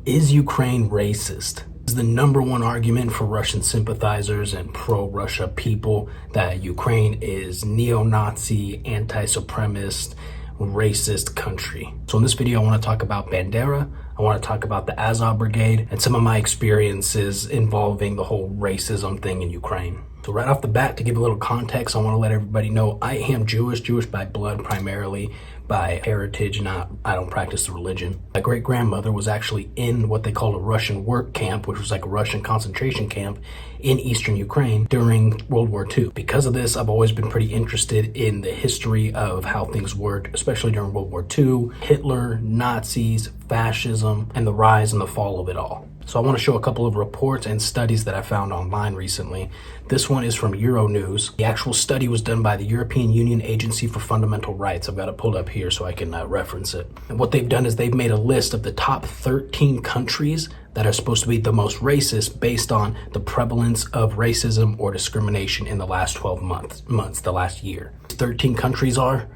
Is Ukraine racist? Is the number one argument for Russian sympathizers and pro-Russia people that Ukraine is neo-Nazi, anti-supremacist, racist country. So in this video, I want to talk about Bandera, I want to talk about the Azov Brigade, and some of my experiences involving the whole racism thing in Ukraine. So right off the bat, to give a little context, I want to let everybody know I am Jewish by blood primarily, by heritage, I don't practice the religion. My great-grandmother was actually in what they called a Russian work camp, which was like a Russian concentration camp in eastern Ukraine during World War II. Because of this, I've always been pretty interested in the history of how things worked, especially during World War II, Hitler, Nazis, fascism, and the rise and the fall of it all. So I want to show a couple of reports and studies that I found online recently. This one is from Euronews. The actual study was done by the European Union Agency for Fundamental Rights. I've got it pulled up here so I can reference it. And what they've done is they've made a list of the top 13 countries that are supposed to be the most racist based on the prevalence of racism or discrimination in the last 12 months, the last year. 13 countries are: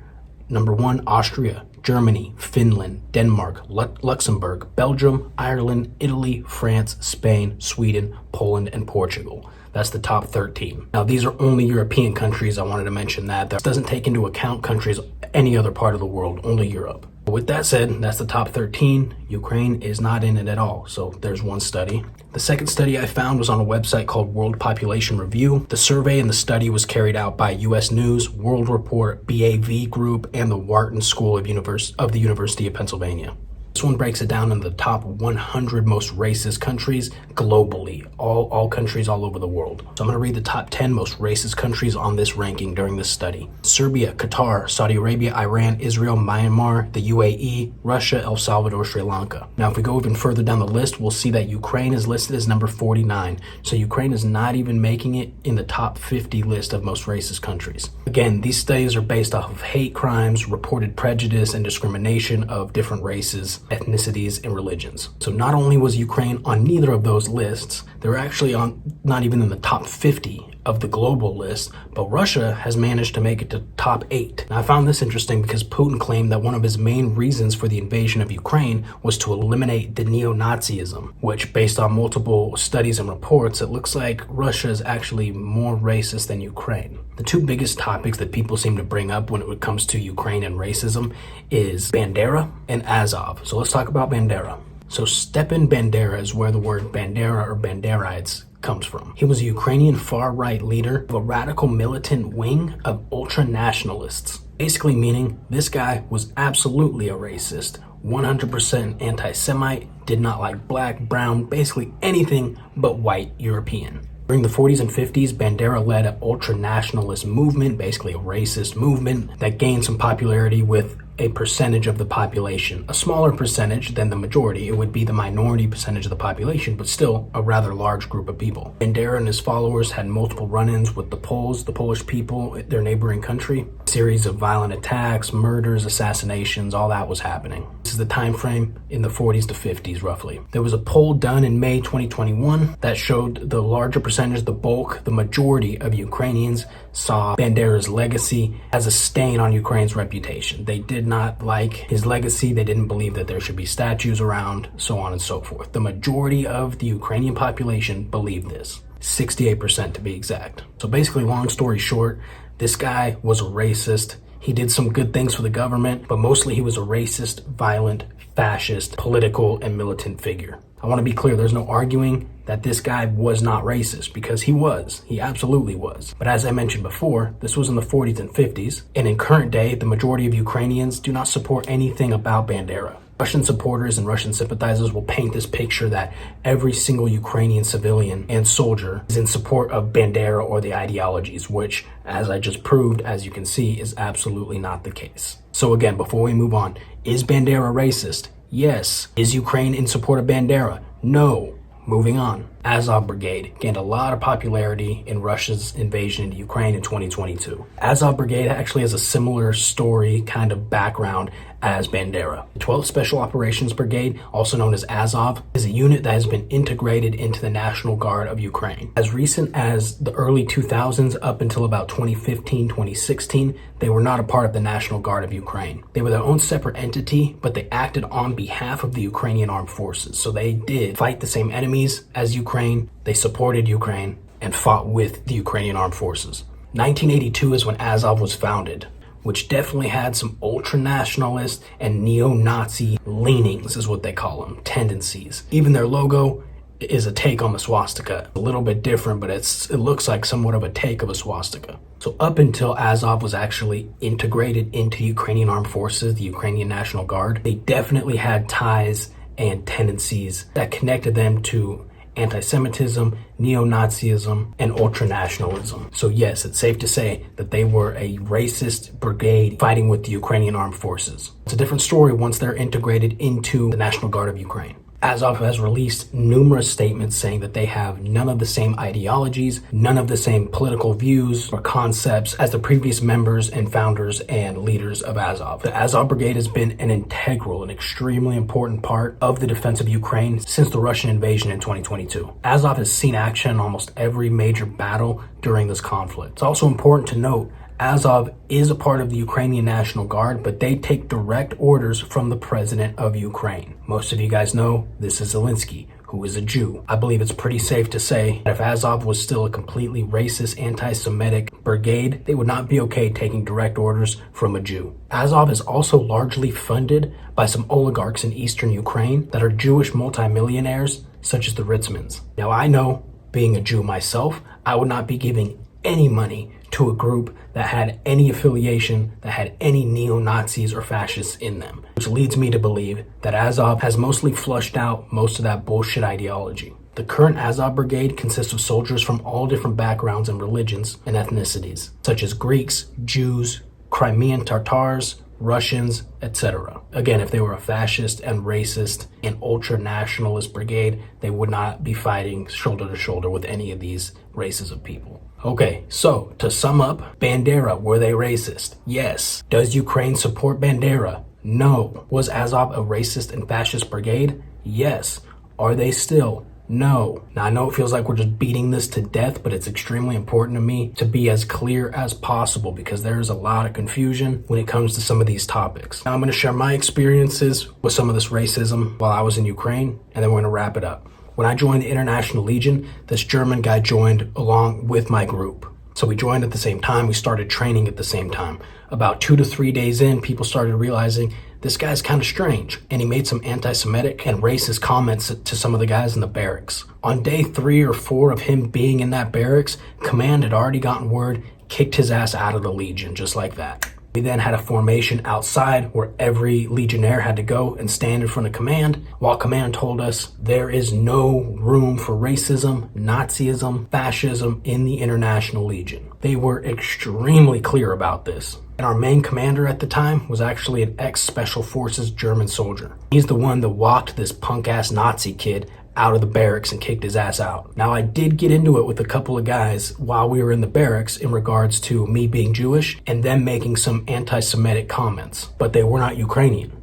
number 1, Austria, Germany, Finland, Denmark, Luxembourg, Belgium, Ireland, Italy, France, Spain, Sweden, Poland, and Portugal. That's the top 13. Now, these are only European countries. I wanted to mention that. That doesn't take into account countries any other part of the world, only Europe. With that said, that's the top 13. Ukraine is not in it at all. So there's one study. The second study I found was on a website called World Population Review. The survey and the study was carried out by US News, World Report, BAV Group, and the Wharton School of the University of Pennsylvania. This one breaks it down into the top 100 most racist countries globally, all countries all over the world. So I'm going to read the top 10 most racist countries on this ranking during this study. Serbia, Qatar, Saudi Arabia, Iran, Israel, Myanmar, the UAE, Russia, El Salvador, Sri Lanka. Now, if we go even further down the list, we'll see that Ukraine is listed as number 49. So Ukraine is not even making it in the top 50 list of most racist countries. Again, these studies are based off of hate crimes, reported prejudice, and discrimination of different races, ethnicities, and religions. So not only was Ukraine on neither of those lists, they're actually on not even in the top 50 of the global list, but Russia has managed to make it to top 8. Now, I found this interesting because Putin claimed that one of his main reasons for the invasion of Ukraine was to eliminate the neo-Nazism, which, based on multiple studies and reports, it looks like Russia is actually more racist than Ukraine. The two biggest topics that people seem to bring up when it comes to Ukraine and racism is Bandera and Azov. So let's talk about Bandera. So Stepan Bandera is where the word Bandera or Banderites comes from. He was a Ukrainian far-right leader of a radical militant wing of ultra-nationalists, basically meaning this guy was absolutely a racist, 100% anti-Semite, did not like black, brown, basically anything but white European. During the 40s and 50s, Bandera led an ultra-nationalist movement, basically a racist movement, that gained some popularity with a percentage of the population. A smaller percentage than the majority. It would be the minority percentage of the population, but still a rather large group of people. Bandera and his followers had multiple run-ins with the Poles, the Polish people, their neighboring country. A series of violent attacks, murders, assassinations, all that was happening. This is the time frame in the 40s to 50s, roughly. There was a poll done in May 2021 that showed the larger percentage, the bulk, the majority of Ukrainians saw Bandera's legacy as a stain on Ukraine's reputation. They did not like his legacy. They didn't believe that there should be statues around, so on and so forth. The majority of the Ukrainian population believed this, 68% to be exact. So basically, long story short, this guy was a racist. He did some good things for the government, but mostly he was a racist, violent, fascist, political, and militant figure. I want to be clear, there's no arguing that this guy was not racist, because he was. He absolutely was. But as I mentioned before, this was in the 40s and 50s, and in current day, the majority of Ukrainians do not support anything about Bandera. Russian supporters and Russian sympathizers will paint this picture that every single Ukrainian civilian and soldier is in support of Bandera or the ideologies, which, as I just proved, as you can see, is absolutely not the case. So again, before we move on, is Bandera racist? Yes. Is Ukraine in support of Bandera? No. Moving on. Azov Brigade gained a lot of popularity in Russia's invasion into Ukraine in 2022. Azov Brigade actually has a similar story kind of background as Bandera. The 12th Special Operations Brigade, also known as Azov, is a unit that has been integrated into the National Guard of Ukraine. As recent as the early 2000s up until about 2015, 2016, they were not a part of the National Guard of Ukraine. They were their own separate entity, but they acted on behalf of the Ukrainian armed forces. So they did fight the same enemies as Ukraine, they supported Ukraine, and fought with the Ukrainian armed forces. 1982 is when Azov was founded, which definitely had some ultra-nationalist and neo-Nazi leanings, is what they call them, tendencies. Even their logo is a take on the swastika. A little bit different, but it looks like somewhat of a take of a swastika. So up until Azov was actually integrated into Ukrainian armed forces, the Ukrainian National Guard, they definitely had ties and tendencies that connected them to anti-Semitism, neo-Nazism, and ultranationalism. So yes, it's safe to say that they were a racist brigade fighting with the Ukrainian armed forces. It's a different story once they're integrated into the National Guard of Ukraine. Azov has released numerous statements saying that they have none of the same ideologies, none of the same political views or concepts as the previous members and founders and leaders of Azov. The Azov Brigade has been an integral and extremely important part of the defense of Ukraine since the Russian invasion in 2022. Azov has seen action in almost every major battle during this conflict. It's also important to note Azov is a part of the Ukrainian National Guard, but they take direct orders from the president of Ukraine. Most of you guys know this is Zelensky, who is a Jew. I believe it's pretty safe to say that if Azov was still a completely racist, anti-Semitic brigade, they would not be okay taking direct orders from a Jew. Azov is also largely funded by some oligarchs in eastern Ukraine that are Jewish multimillionaires, such as the Ritzmans. Now I know, being a Jew myself, I would not be giving any money to a group that had any affiliation, that had any neo-Nazis or fascists in them, which leads me to believe that Azov has mostly flushed out most of that bullshit ideology. The current Azov Brigade consists of soldiers from all different backgrounds and religions and ethnicities, such as Greeks, Jews, Crimean Tatars, Russians, etc. Again, if they were a fascist and racist and ultra-nationalist brigade, they would not be fighting shoulder to shoulder with any of these races of people. Okay, so to sum up, Bandera, were they racist? Yes. Does Ukraine support Bandera? No. Was Azov a racist and fascist brigade? Yes. Are they still? No. Now I know it feels like we're just beating this to death, but it's extremely important to me to be as clear as possible because there's a lot of confusion when it comes to some of these topics. Now I'm going to share my experiences with some of this racism while I was in Ukraine, and then we're going to wrap it up. When I joined the International Legion, this German guy joined along with my group. So we joined at the same time. We started training at the same time. About 2 to 3 days in, people started realizing this guy's kind of strange. And he made some anti-Semitic and racist comments to some of the guys in the barracks. On day 3 or 4 of him being in that barracks, command had already gotten word, kicked his ass out of the Legion, just like that. We then had a formation outside where every Legionnaire had to go and stand in front of command, while command told us there is no room for racism, Nazism, fascism in the International Legion. They were extremely clear about this. And our main commander at the time was actually an ex-Special Forces German soldier. He's the one that walked this punk-ass Nazi kid out of the barracks and kicked his ass out. Now, I did get into it with a couple of guys while we were in the barracks in regards to me being Jewish and them making some anti-Semitic comments, but they were not Ukrainian.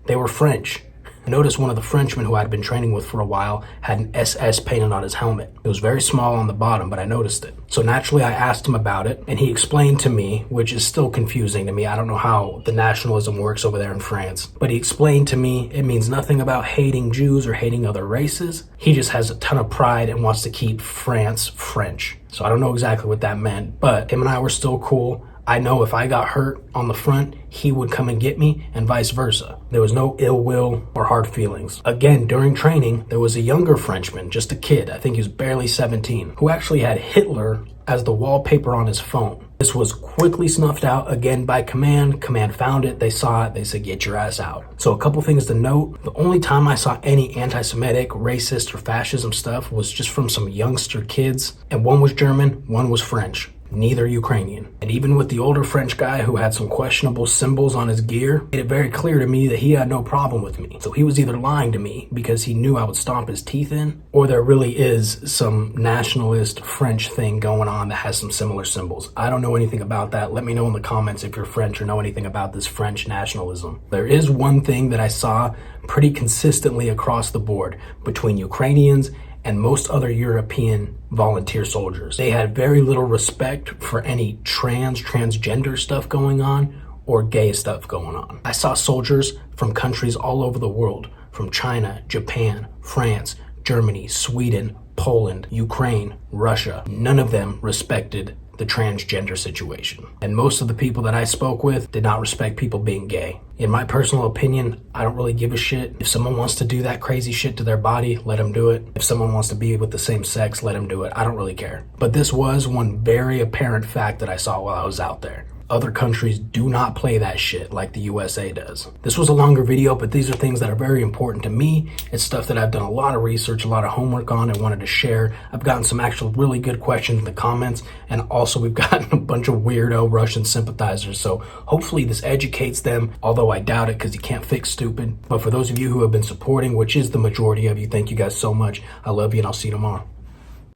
They were French. I noticed one of the Frenchmen who I'd been training with for a while had an SS painted on his helmet. It was very small on the bottom, but I noticed it. So naturally I asked him about it, and he explained to me, which is still confusing to me. I don't know how the nationalism works over there in France, but he explained to me it means nothing about hating Jews or hating other races. He just has a ton of pride and wants to keep France French. So I don't know exactly what that meant, but him and I were still cool. I know if I got hurt on the front, he would come and get me, and vice versa. There was no ill will or hard feelings. Again, during training, there was a younger Frenchman, just a kid, I think he was barely 17, who actually had Hitler as the wallpaper on his phone. This was quickly snuffed out again by command. Command found it, they saw it, they said, get your ass out. So a couple things to note. The only time I saw any anti-Semitic, racist, or fascism stuff was just from some youngster kids, and one was German, one was French. neither Ukrainian. And even with the older French guy who had some questionable symbols on his gear, it made it very clear to me that he had no problem with me. So he was either lying to me because he knew I would stomp his teeth in, or there really is some nationalist French thing going on that has some similar symbols. I don't know anything about that. Let me know in the comments if you're French or know anything about this French nationalism. There is one thing that I saw pretty consistently across the board between Ukrainians and most other European volunteer soldiers. They had very little respect for any transgender stuff going on or gay stuff going on. I saw soldiers from countries all over the world, from China, Japan, France, Germany, Sweden, Poland, Ukraine, Russia. None of them respected the transgender situation. And most of the people that I spoke with did not respect people being gay. In my personal opinion, I don't really give a shit. If someone wants to do that crazy shit to their body, let them do it. If someone wants to be with the same sex, let them do it. I don't really care. But this was one very apparent fact that I saw while I was out there. Other countries do not play that shit like the USA does. This was a longer video, but these are things that are very important to me. It's stuff that I've done a lot of research, a lot of homework on, and wanted to share. I've gotten some actual really good questions in the comments, and also we've gotten a bunch of weirdo Russian sympathizers, so hopefully this educates them, although I doubt it because you can't fix stupid. But for those of you who have been supporting, which is the majority of you, thank you guys so much. I love you, and I'll see you tomorrow.